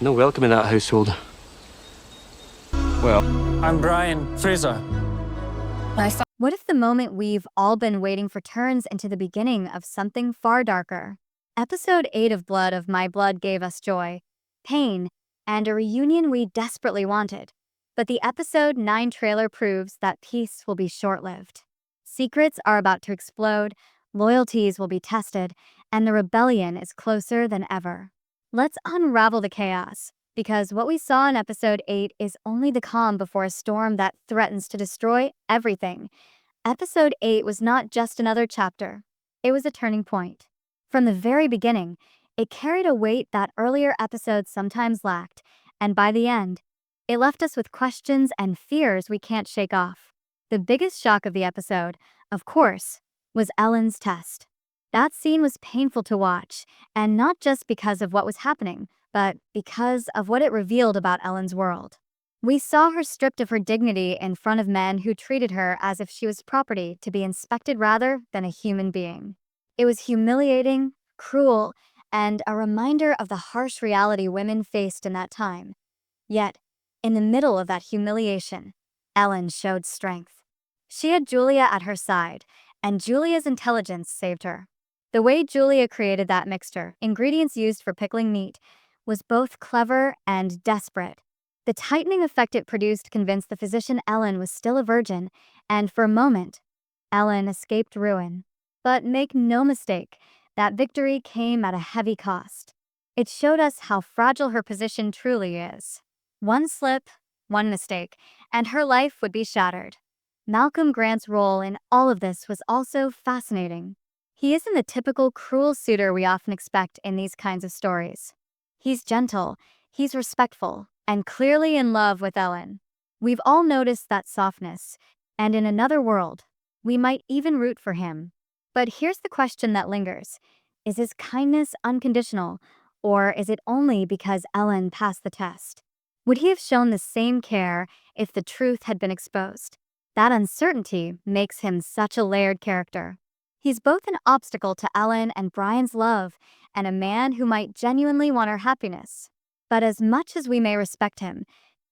No welcome in that household. Well, I'm Brian Fraser. What if the moment we've all been waiting for turns into the beginning of something far darker? Episode 8 of Blood of My Blood gave us joy, pain, and a reunion we desperately wanted. But the episode 9 trailer proves that peace will be short-lived. Secrets are about to explode, loyalties will be tested, and the rebellion is closer than ever. Let's unravel the chaos, because what we saw in episode 8 is only the calm before a storm that threatens to destroy everything. Episode 8 was not just another chapter, it was a turning point. From the very beginning, it carried a weight that earlier episodes sometimes lacked, and by the end, it left us with questions and fears we can't shake off. The biggest shock of the episode, of course, was Ellen's test. That scene was painful to watch, and not just because of what was happening, but because of what it revealed about Ellen's world. We saw her stripped of her dignity in front of men who treated her as if she was property to be inspected rather than a human being. It was humiliating, cruel, and a reminder of the harsh reality women faced in that time. Yet, in the middle of that humiliation, Ellen showed strength. She had Julia at her side, and Julia's intelligence saved her. The way Julia created that mixture, ingredients used for pickling meat, was both clever and desperate. The tightening effect it produced convinced the physician Ellen was still a virgin, and for a moment, Ellen escaped ruin. But make no mistake, that victory came at a heavy cost. It showed us how fragile her position truly is. One slip, one mistake, and her life would be shattered. Malcolm Grant's role in all of this was also fascinating. He isn't the typical cruel suitor we often expect in these kinds of stories. He's gentle, he's respectful, and clearly in love with Ellen. We've all noticed that softness, and in another world, we might even root for him. But here's the question that lingers. Is his kindness unconditional, or is it only because Ellen passed the test? Would he have shown the same care if the truth had been exposed? That uncertainty makes him such a layered character. He's both an obstacle to Ellen and Brian's love, and a man who might genuinely want her happiness. But as much as we may respect him,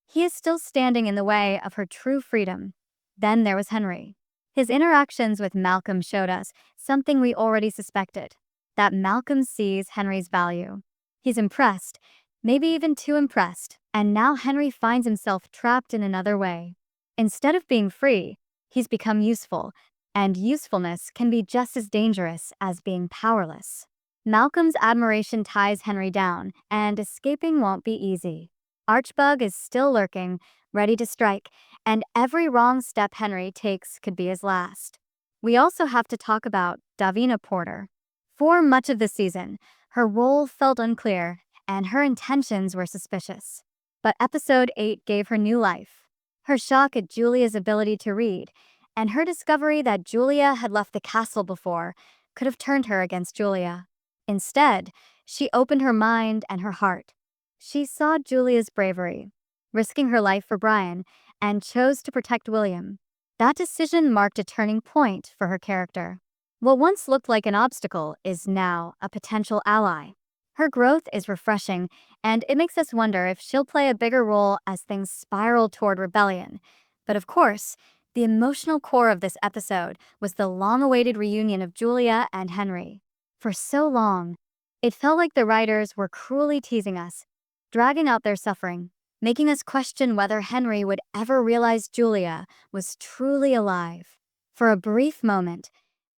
he is still standing in the way of her true freedom. Then there was Henry. His interactions with Malcolm showed us something we already suspected, that Malcolm sees Henry's value. He's impressed, maybe even too impressed, and now Henry finds himself trapped in another way. Instead of being free, he's become useful, and usefulness can be just as dangerous as being powerless. Malcolm's admiration ties Henry down, and escaping won't be easy. Archbug is still lurking, ready to strike, and every wrong step Henry takes could be his last. We also have to talk about Davina Porter. For much of the season, her role felt unclear, and her intentions were suspicious. But episode 8 gave her new life. Her shock at Julia's ability to read, and her discovery that Julia had left the castle before, could have turned her against Julia. Instead, she opened her mind and her heart. She saw Julia's bravery, risking her life for Brian, and chose to protect William. That decision marked a turning point for her character. What once looked like an obstacle is now a potential ally. Her growth is refreshing, and it makes us wonder if she'll play a bigger role as things spiral toward rebellion. But of course, the emotional core of this episode was the long-awaited reunion of Julia and Henry. For so long, it felt like the writers were cruelly teasing us, dragging out their suffering, making us question whether Henry would ever realize Julia was truly alive. For a brief moment,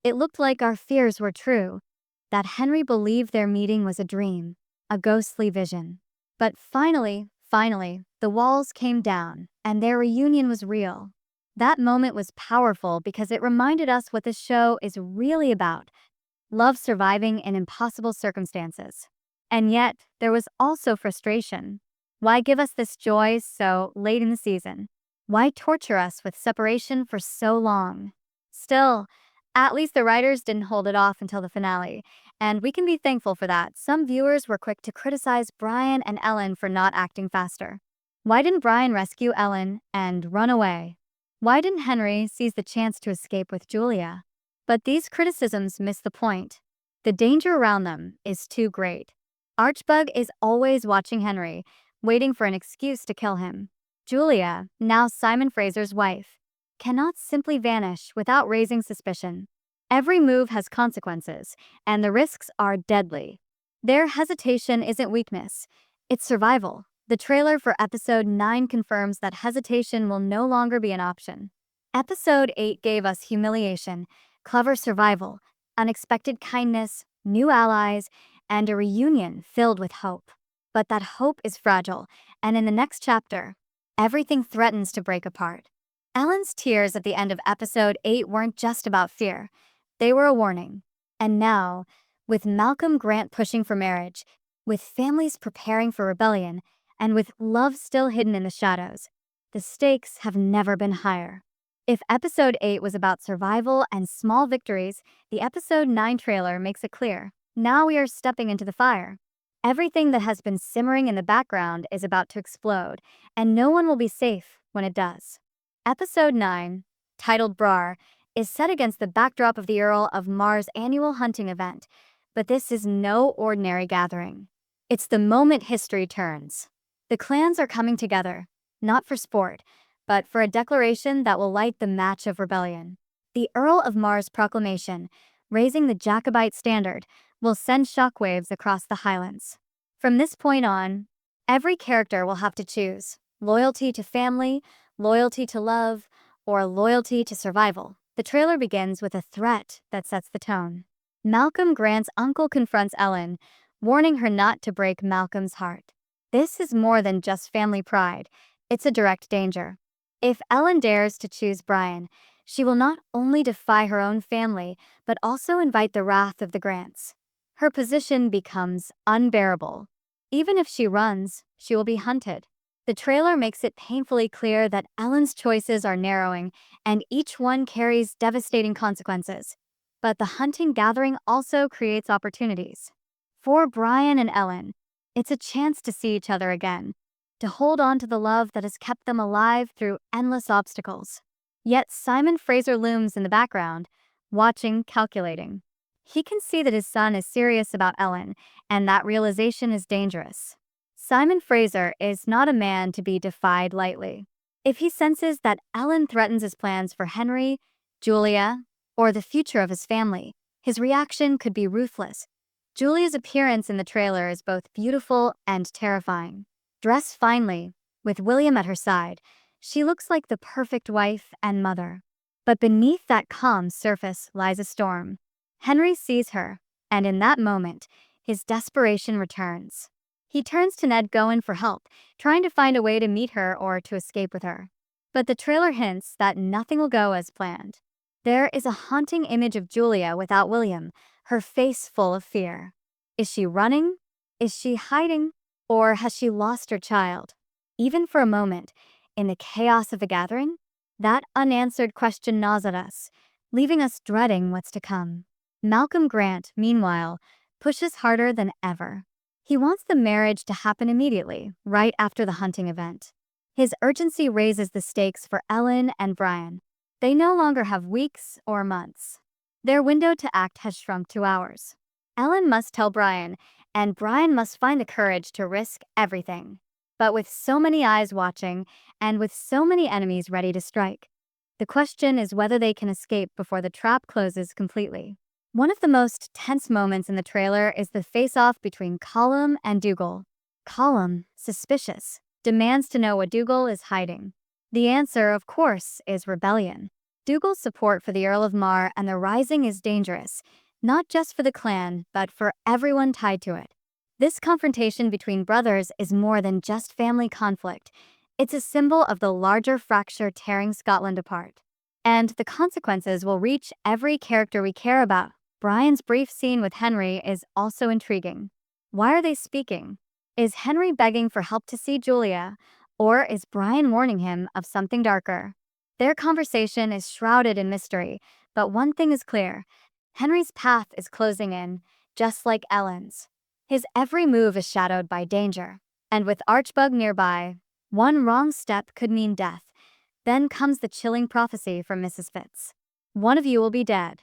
it looked like our fears were true, that Henry believed their meeting was a dream, a ghostly vision. But finally, the walls came down, and their reunion was real. That moment was powerful because it reminded us what the show is really about: love surviving in impossible circumstances. And yet, there was also frustration. Why give us this joy so late in the season? Why torture us with separation for so long? Still, at least the writers didn't hold it off until the finale, and we can be thankful for that. Some viewers were quick to criticize Brian and Ellen for not acting faster. Why didn't Brian rescue Ellen and run away? Why didn't Henry seize the chance to escape with Julia? But these criticisms miss the point. The danger around them is too great. Archbug is always watching Henry, waiting for an excuse to kill him. Julia, now Simon Fraser's wife, cannot simply vanish without raising suspicion. Every move has consequences, and the risks are deadly. Their hesitation isn't weakness, it's survival. The trailer for episode 9 confirms that hesitation will no longer be an option. Episode 8 gave us humiliation, clever survival, unexpected kindness, new allies, and a reunion filled with hope. But that hope is fragile, and in the next chapter, everything threatens to break apart. Ellen's tears at the end of episode 8 weren't just about fear, they were a warning. And now, with Malcolm Grant pushing for marriage, with families preparing for rebellion, and with love still hidden in the shadows, the stakes have never been higher. If episode 8 was about survival and small victories, the episode 9 trailer makes it clear. Now we are stepping into the fire. Everything that has been simmering in the background is about to explode, and no one will be safe when it does. Episode 9, titled Brar, is set against the backdrop of the Earl of Mar's annual hunting event, but this is no ordinary gathering. It's the moment history turns. The clans are coming together, not for sport, but for a declaration that will light the match of rebellion. The Earl of Mar's proclamation, raising the Jacobite standard, will send shockwaves across the Highlands. From this point on, every character will have to choose loyalty to family, loyalty to love, or loyalty to survival. The trailer begins with a threat that sets the tone. Malcolm Grant's uncle confronts Ellen, warning her not to break Malcolm's heart. This is more than just family pride, it's a direct danger. If Ellen dares to choose Brian, she will not only defy her own family, but also invite the wrath of the Grants. Her position becomes unbearable. Even if she runs, she will be hunted. The trailer makes it painfully clear that Ellen's choices are narrowing, and each one carries devastating consequences. But the hunting gathering also creates opportunities. For Brian and Ellen, it's a chance to see each other again, to hold on to the love that has kept them alive through endless obstacles. Yet Simon Fraser looms in the background, watching, calculating. He can see that his son is serious about Ellen, and that realization is dangerous. Simon Fraser is not a man to be defied lightly. If he senses that Ellen threatens his plans for Henry, Julia, or the future of his family, his reaction could be ruthless. Julia's appearance in the trailer is both beautiful and terrifying. Dressed finely, with William at her side, she looks like the perfect wife and mother. But beneath that calm surface lies a storm. Henry sees her, and in that moment, his desperation returns. He turns to Ned Gowan for help, trying to find a way to meet her or to escape with her. But the trailer hints that nothing will go as planned. There is a haunting image of Julia without William, her face full of fear. Is she running? Is she hiding? Or has she lost her child? Even for a moment, in the chaos of the gathering, that unanswered question gnaws at us, leaving us dreading what's to come. Malcolm Grant, meanwhile, pushes harder than ever. He wants the marriage to happen immediately, right after the hunting event. His urgency raises the stakes for Ellen and Brian. They no longer have weeks or months. Their window to act has shrunk to hours. Ellen must tell Brian, and Brian must find the courage to risk everything. But with so many eyes watching, and with so many enemies ready to strike, the question is whether they can escape before the trap closes completely. One of the most tense moments in the trailer is the face-off between Colum and Dougal. Colum, suspicious, demands to know what Dougal is hiding. The answer, of course, is rebellion. Dougal's support for the Earl of Mar and the Rising is dangerous, not just for the clan, but for everyone tied to it. This confrontation between brothers is more than just family conflict. It's a symbol of the larger fracture tearing Scotland apart. And the consequences will reach every character we care about. Brian's brief scene with Henry is also intriguing. Why are they speaking? Is Henry begging for help to see Julia, or is Brian warning him of something darker? Their conversation is shrouded in mystery, but one thing is clear. Henry's path is closing in, just like Ellen's. His every move is shadowed by danger, and with Archbug nearby, one wrong step could mean death. Then comes the chilling prophecy from Mrs. Fitz. One of you will be dead.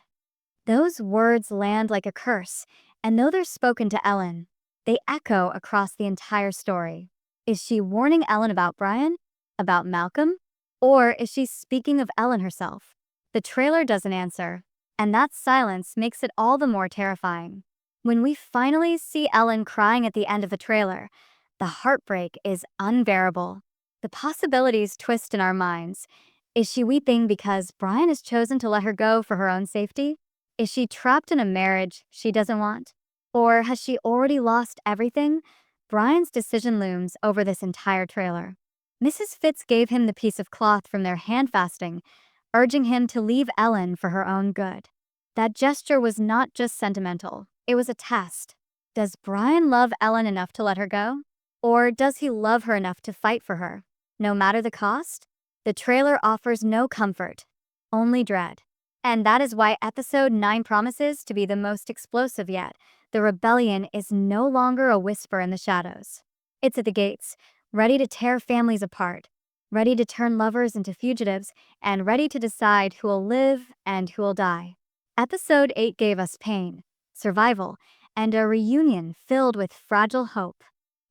Those words land like a curse, and though they're spoken to Ellen, They echo across the entire story. Is she warning Ellen about Brian? About Malcolm? Or is she speaking of Ellen herself? The trailer doesn't answer, and that silence makes it all the more terrifying. When we finally see Ellen crying at the end of the trailer, the heartbreak is unbearable. The possibilities twist in our minds. Is she weeping because Brian has chosen to let her go for her own safety? Is she trapped in a marriage she doesn't want? Or has she already lost everything? Brian's decision looms over this entire trailer. Mrs. Fitz gave him the piece of cloth from their handfasting, urging him to leave Ellen for her own good. That gesture was not just sentimental, it was a test. Does Brian love Ellen enough to let her go? Or does he love her enough to fight for her, no matter the cost? The trailer offers no comfort, only dread. And that is why episode 9 promises to be the most explosive yet. The rebellion is no longer a whisper in the shadows. It's at the gates, ready to tear families apart, ready to turn lovers into fugitives, and ready to decide who will live and who will die. Episode 8 gave us pain, survival, and a reunion filled with fragile hope.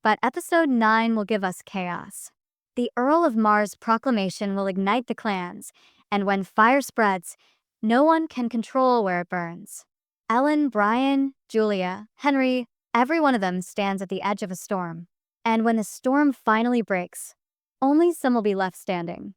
But episode 9 will give us chaos. The Earl of Mar's proclamation will ignite the clans, and when fire spreads, no one can control where it burns. Ellen, Brian, Julia, Henry, every one of them stands at the edge of a storm. And when the storm finally breaks, only some will be left standing.